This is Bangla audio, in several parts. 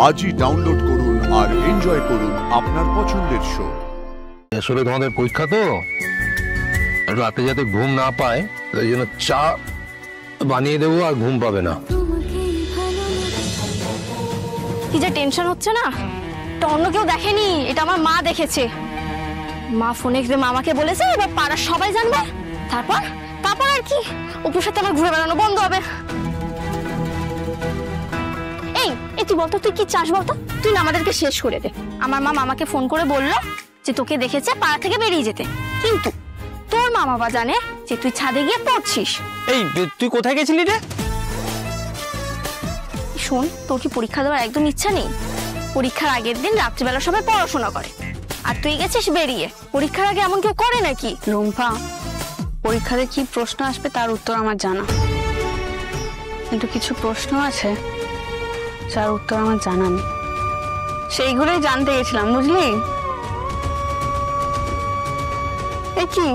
আজই ডাউনলোড করুন আর এনজয় করুন আপনার পছন্দের শো। আসলে তোমাদের পরীক্ষা তো রাতে যাতে ঘুম না পায় তাই জন্য চা বানিয়ে দেবো আর ঘুম পাবে না। কি যে টেনশন হচ্ছে না, এটা অন্য কেউ দেখেনি, এটা আমার মা দেখেছে। মা ফোনে মামাকে বলেছে, এবার পাড়ার সবাই জানবে। তারপর তারপর আর কি, অপুর সাথে আমার ঘুরে বেড়ানো বন্ধ হবে। এই তুই বলতো, তুই কি চাস বলতো? তুই না আমাদেরকে শেষ করে দে। আমার মা মামাকে ফোন করে বললো যে তোকে দেখেছে পাড়া থেকে বেরিয়ে যেতে, কিন্তু তোর মা বাবা জানে যে তুই ছাদে গিয়ে পড়ছিস। এই তুই কোথায় গেছিলি রে? শোন, তোর কি পরীক্ষা দেওয়ার একদম ইচ্ছা নেই? পরীক্ষার আগের দিন রাত্রিবেলা সবাই পড়াশোনা করে, আর তুই গেছিস বেরিয়ে। পরীক্ষার আগে এমন কেউ করে নাকি? রুম্পা, পরীক্ষাতে কি প্রশ্ন আসবে তার উত্তর আমার জানা, কিন্তু কিছু প্রশ্ন আছে যার উত্তর আমার জানা নেই, সেইগুলোই জানতে গেছিলাম, বুঝলি? কি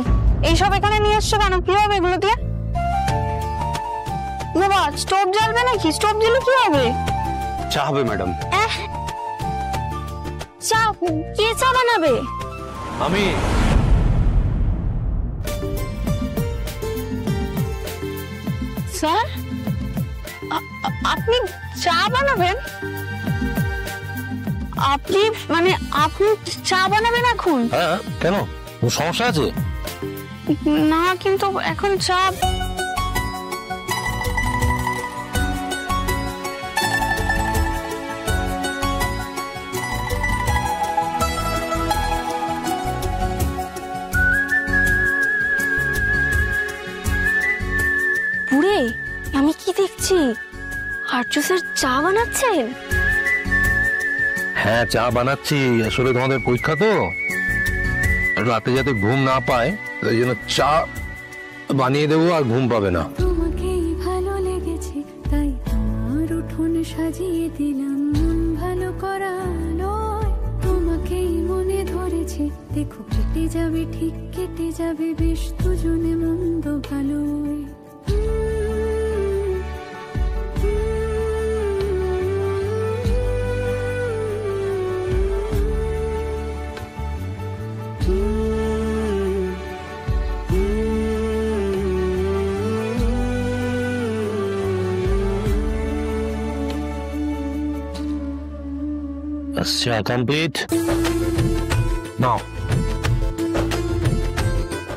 এইসব এখানে নিয়ে এসছো কেন? কি হবে এগুলো দিয়ে? বাবা, স্টোভ জ্বালবে নাকি? স্টোভ জ্বলে কি হবে? চা হবে ম্যাডাম। চা? কে চা বানাবে? আমি। স্যার, আপনি চা বানাবেন? আপনি চা বানাবেন এখন? হ্যাঁ, কেন সমস্যা আছে? না, কিন্তু এখন চা পুরে আমি কি দেখছি? আর্য স্যার চা বানাচ্ছেন? হ্যাঁ, চা বানাচ্ছি। আসলে তোমাদের পরীক্ষা তো রাতে যাতে ঘুম না পায় তাই জন্য চা বানিয়ে দেবো আর ঘুম পাবে না। তোমাকেই ভালো লেগেছে তাই তোমার উঠোন সাজিয়ে দিলাম, ভালো করা নয়, তোমাকেই মনে ধরেছে, দেখো কেটে যাবে, ঠিক কেটে যাবে, বেশ দুজনে মন্দ ভালোই। চা কমপ্লিট। নাও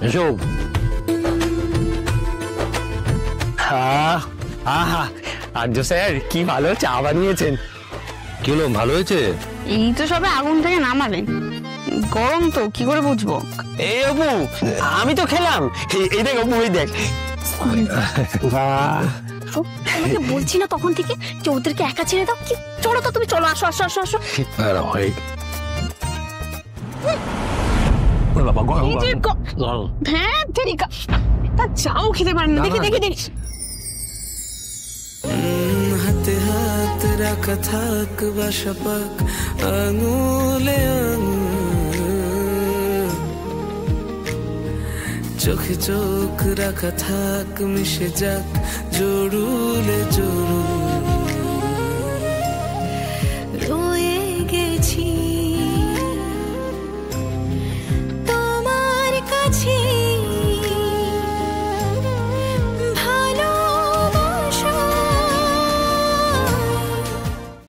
এসো। আর্য স্যার কি ভালো চা বানিয়েছেন। কি হলো, ভালো হয়েছে? এই তো সবে আগুন থেকে নামালেন, গরম তো কি করে বুঝবো? এই অপু, আমি তো খেলাম। এই দেখ অপু, এই দেখ। আমাকে বলছি না তখন থেকে যে ওদেরকে একা ছেড়ে দাও। কি চলো তো, তুমি চলো, আসো আসো আসো আসো। হ্যাঁ, তা চাও খেতে পারেন না। দেখি দেখি দেখি, হাতে হাত রাখা থাক বাসা পাক আঙুলে চোখে চোখ রাখা থাক, মিশে যাক জরুলে জরুর।